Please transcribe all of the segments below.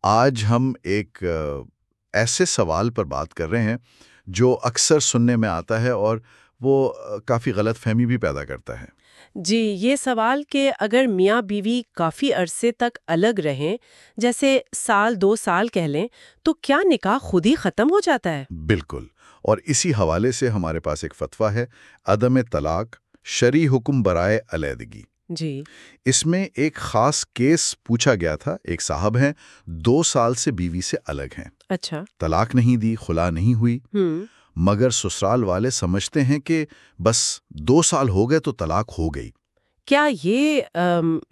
آج ہم ایک ایسے سوال پر بات کر رہے ہیں جو اکثر سننے میں آتا ہے اور وہ کافی غلط فہمی بھی پیدا کرتا ہے۔ جی، یہ سوال کہ اگر میاں بیوی کافی عرصے تک الگ رہیں، جیسے سال 2 سال کہہ لیں، تو کیا نکاح خود ہی ختم ہو جاتا ہے؟ بالکل، اور اسی حوالے سے ہمارے پاس ایک فتویٰ ہے، عدم طلاق شرعی حکم برائے علیحدگی۔ جی، اس میں ایک خاص کیس پوچھا گیا تھا۔ ایک صاحب ہیں، 2 سال سے بیوی سے الگ ہیں، اچھا، طلاق نہیں دی، خلا نہیں ہوئی، ہوں، مگر سسرال والے سمجھتے ہیں کہ بس 2 سال ہو گئے تو طلاق ہو گئی۔ کیا یہ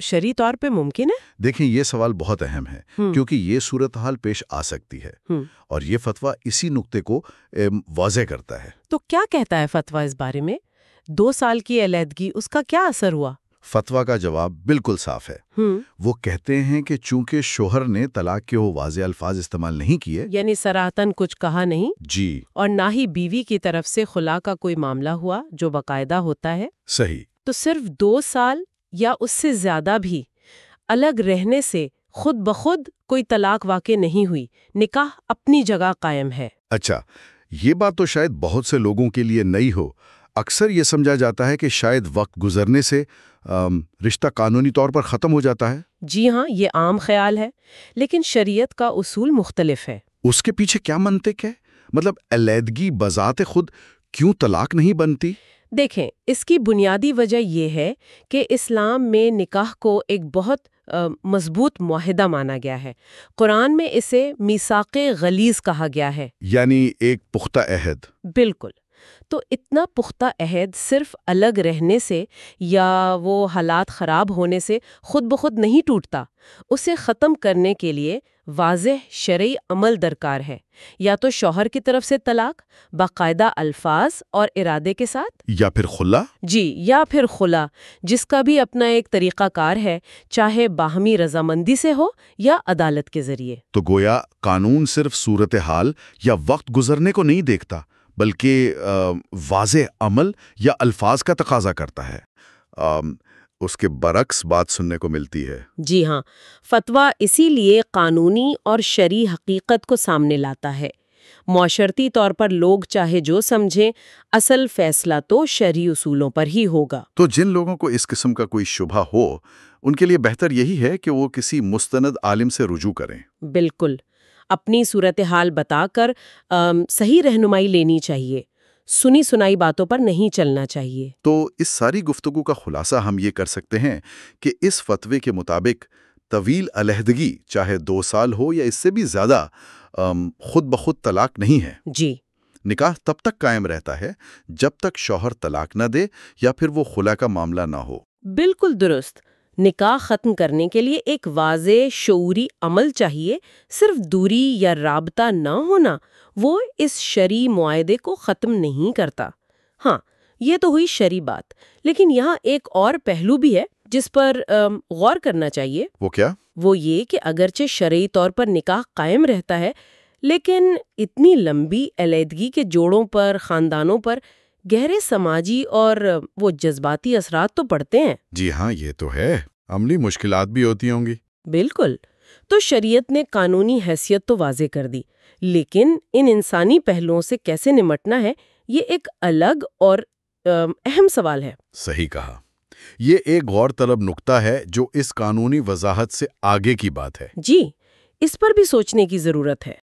شرعی طور پہ ممکن ہے؟ دیکھیں، یہ سوال بہت اہم ہے کیونکہ یہ صورتحال پیش آ سکتی ہے، اور یہ فتویٰ اسی نقطے کو واضح کرتا ہے۔ تو کیا کہتا ہے فتویٰ اس بارے میں؟ 2 سال کی علیحدگی، اس کا کیا اثر ہوا؟ فتویٰ کا جواب بالکل صاف ہے۔ وہ کہتے ہیں کہ چونکہ شوہر نے طلاق کے وہ واضح الفاظ استعمال نہیں کیے، یعنی صراحتاً کچھ کہا نہیں، جی، اور نہ ہی بیوی کی طرف سے خلا کا کوئی معاملہ ہوا جو باقاعدہ ہوتا ہے، صحیح، تو صرف 2 سال یا اس سے زیادہ بھی الگ رہنے سے خود بخود کوئی طلاق واقع نہیں ہوئی، نکاح اپنی جگہ قائم ہے۔ اچھا، یہ بات تو شاید بہت سے لوگوں کے لیے نئی ہو۔ اکثر یہ سمجھا جاتا ہے کہ شاید وقت گزرنے سے رشتہ قانونی طور پر ختم ہو جاتا ہے۔ جی ہاں، یہ عام خیال ہے، لیکن شریعت کا اصول مختلف ہے۔ اس کے پیچھے کیا منطق ہے؟ مطلب علیحدگی بذات خود کیوں طلاق نہیں بنتی؟ دیکھیں، اس کی بنیادی وجہ یہ ہے کہ اسلام میں نکاح کو ایک بہت مضبوط معاہدہ مانا گیا ہے۔ قرآن میں اسے میثاق غلیظ کہا گیا ہے، یعنی ایک پختہ عہد۔ بالکل۔ تو اتنا پختہ عہد صرف الگ رہنے سے یا وہ حالات خراب ہونے سے خود بخود نہیں ٹوٹتا۔ اسے ختم کرنے کے لیے واضح شرعی عمل درکار ہے، یا تو شوہر کی طرف سے طلاق باقاعدہ الفاظ اور ارادے کے ساتھ، یا پھر خلا؟ جی، یا پھر خلا، جس کا بھی اپنا ایک طریقہ کار ہے، چاہے باہمی رضامندی سے ہو یا عدالت کے ذریعے۔ تو گویا قانون صرف صورتحال یا وقت گزرنے کو نہیں دیکھتا، بلکہ واضح عمل یا الفاظ کا تقاضا کرتا ہے۔ اس کے برعکس بات سننے کو ملتی ہے۔ جی ہاں، فتویٰ اسی لیے قانونی اور شرعی حقیقت کو سامنے لاتا ہے۔ معاشرتی طور پر لوگ چاہے جو سمجھیں، اصل فیصلہ تو شرعی اصولوں پر ہی ہوگا۔ تو جن لوگوں کو اس قسم کا کوئی شبہ ہو، ان کے لیے بہتر یہی ہے کہ وہ کسی مستند عالم سے رجوع کریں۔ بالکل، اپنی صورتحال بتا کر صحیح رہنمائی لینی چاہیے، سنی سنائی باتوں پر نہیں چلنا چاہیے۔ تو اس ساری گفتگو کا خلاصہ ہم یہ کر سکتے ہیں کہ اس فتوے کے مطابق طویل علیحدگی، چاہے 2 سال ہو یا اس سے بھی زیادہ، خود بخود طلاق نہیں ہے۔ جی، نکاح تب تک قائم رہتا ہے جب تک شوہر طلاق نہ دے یا پھر وہ خلا کا معاملہ نہ ہو۔ بالکل درست۔ نکاح ختم کرنے کے لیے ایک واضح شعوری عمل چاہیے، صرف دوری یا رابطہ نہ ہونا وہ اس شرعی معاہدے کو ختم نہیں کرتا۔ ہاں، یہ تو ہوئی شرعی بات، لیکن یہاں ایک اور پہلو بھی ہے جس پر غور کرنا چاہیے۔ وہ کیا؟ وہ یہ کہ اگرچہ شرعی طور پر نکاح قائم رہتا ہے، لیکن اتنی لمبی علیحدگی کے جوڑوں پر، خاندانوں پر گہرے سماجی اور وہ جذباتی اثرات تو پڑتے ہیں۔ جی ہاں، یہ تو ہے، عملی مشکلات بھی ہوتی ہوں گی۔ بالکل، تو شریعت نے قانونی حیثیت تو واضح کر دی، لیکن ان انسانی پہلوؤں سے کیسے نمٹنا ہے، یہ ایک الگ اور اہم سوال ہے۔ صحیح کہا، یہ ایک غور طلب نقطہ ہے جو اس قانونی وضاحت سے آگے کی بات ہے۔ جی، اس پر بھی سوچنے کی ضرورت ہے۔